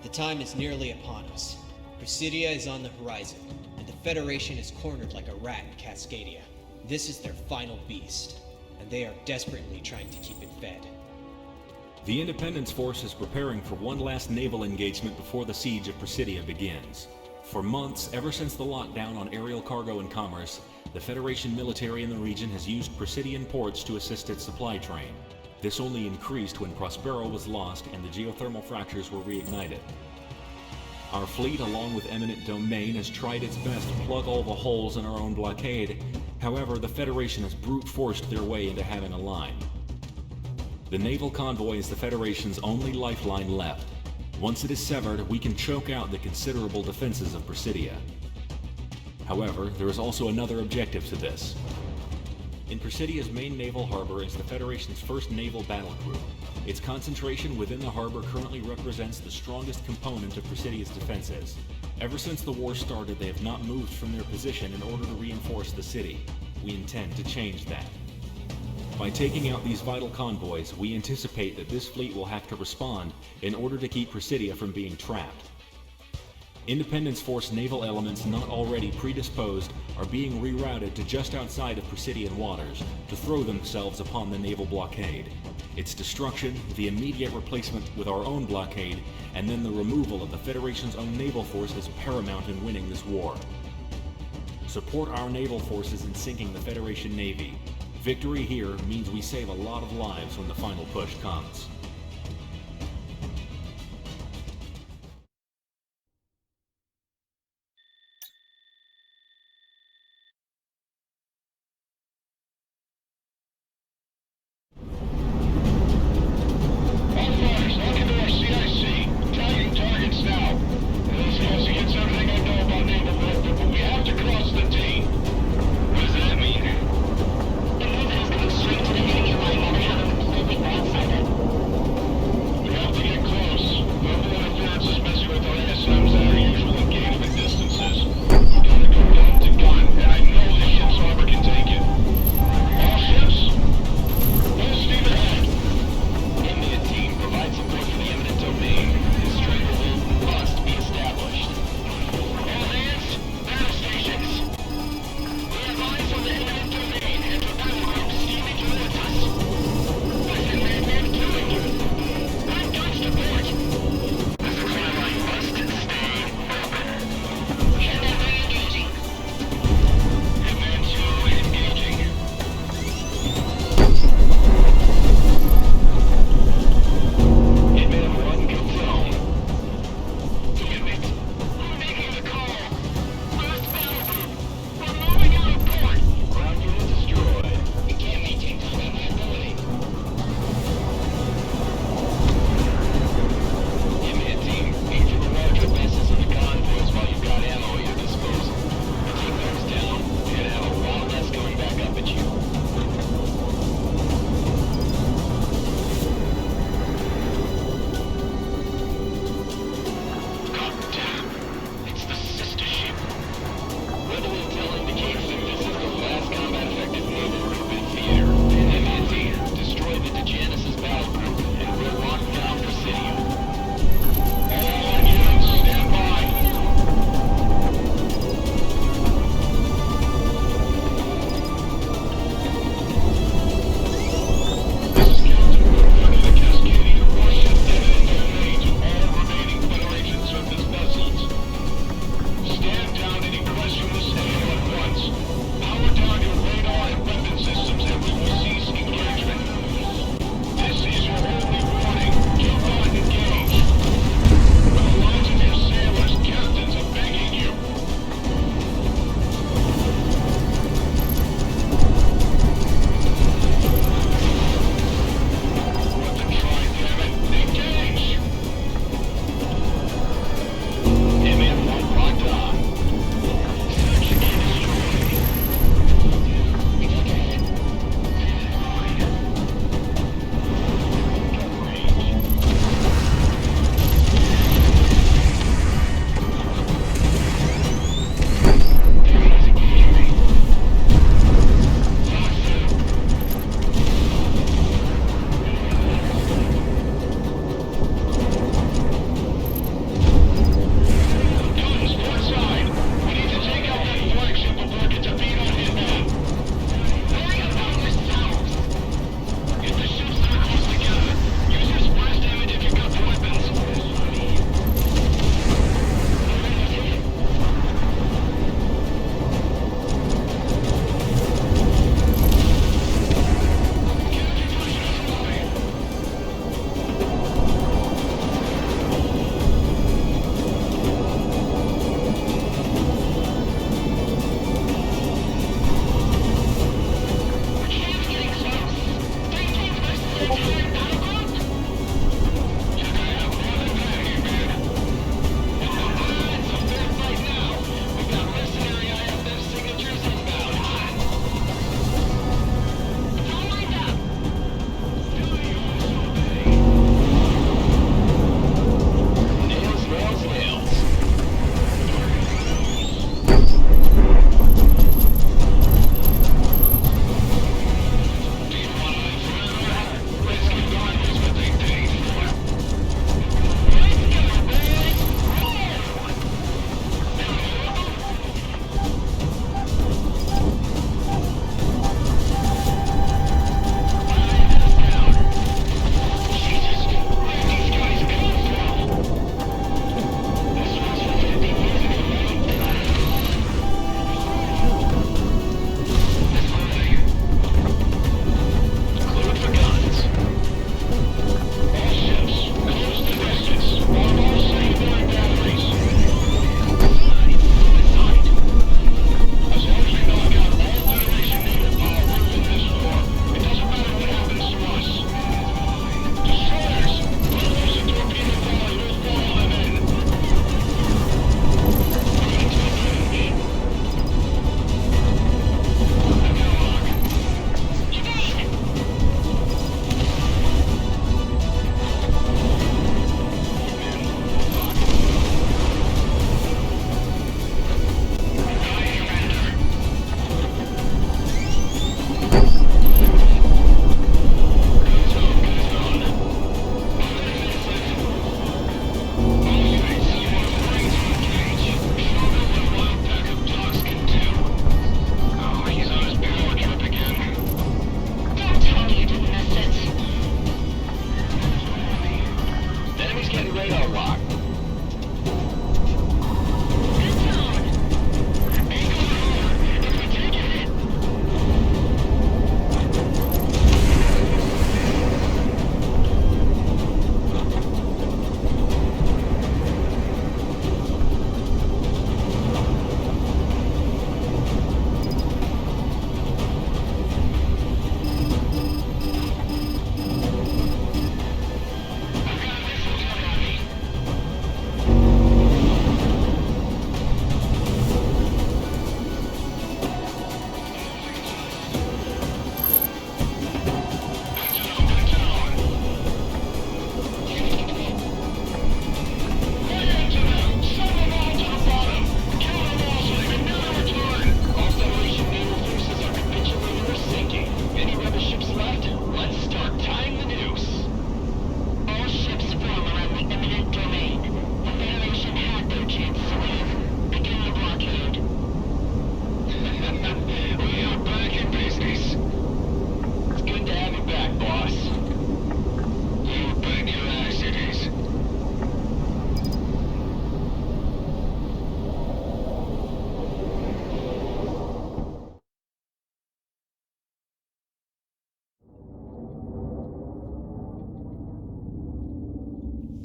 The time is nearly upon us. Presidia is on the horizon, and the Federation is cornered like a rat in Cascadia. This is their final beast, and they are desperately trying to keep it fed. The Independence Force is preparing for one last naval engagement before the siege of Presidia begins. For months, ever since the lockdown on aerial cargo and commerce, the Federation military in the region has used Presidian ports to assist its supply train. This only increased when Prospero was lost and the geothermal fractures were reignited. Our fleet, along with Eminent Domain, has tried its best to plug all the holes in our own blockade. However, the Federation has brute forced their way into having a line. The naval convoy is the Federation's only lifeline left. Once it is severed, we can choke out the considerable defenses of Presidia. However, there is also another objective to this. In Presidia's main naval harbor is the Federation's first naval battle crew. Its concentration within the harbor currently represents the strongest component of Presidia's defenses. Ever since the war started, they have not moved from their position in order to reinforce the city. We intend to change that. By taking out these vital convoys, we anticipate that this fleet will have to respond in order to keep Presidia from being trapped. Independence Force naval elements not already predisposed are being rerouted to just outside of Presidian waters to throw themselves upon the naval blockade. Its destruction, the immediate replacement with our own blockade, and then the removal of the Federation's own naval force is paramount in winning this war. Support our naval forces in sinking the Federation Navy. Victory here means we save a lot of lives when the final push comes.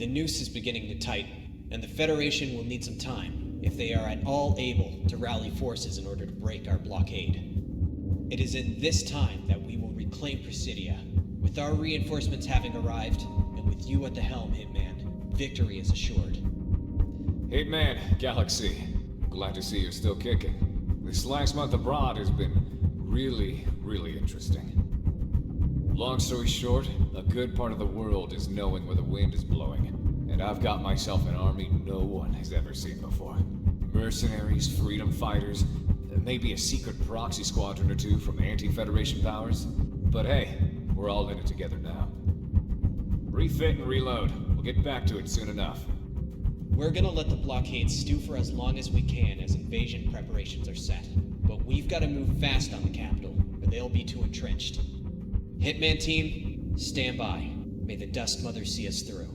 The noose is beginning to tighten, and the Federation will need some time, if they are at all able to rally forces in order to break our blockade. It is in this time that we will reclaim Presidia. With our reinforcements having arrived, and with you at the helm, Hitman, victory is assured. Hitman, Galaxy. Glad to see you're still kicking. This last month abroad has been really interesting. Long story short, a good part of the world is knowing where the wind is blowing, and I've got myself an army no one has ever seen before. Mercenaries, freedom fighters, maybe a secret proxy squadron or two from anti-Federation powers. But hey, we're all in it together now. Refit and reload. We'll get back to it soon enough. We're gonna let the blockade stew for as long as we can as invasion preparations are set. But we've gotta move fast on the capital, or they'll be too entrenched. Hitman team, stand by. May the Dust Mother see us through.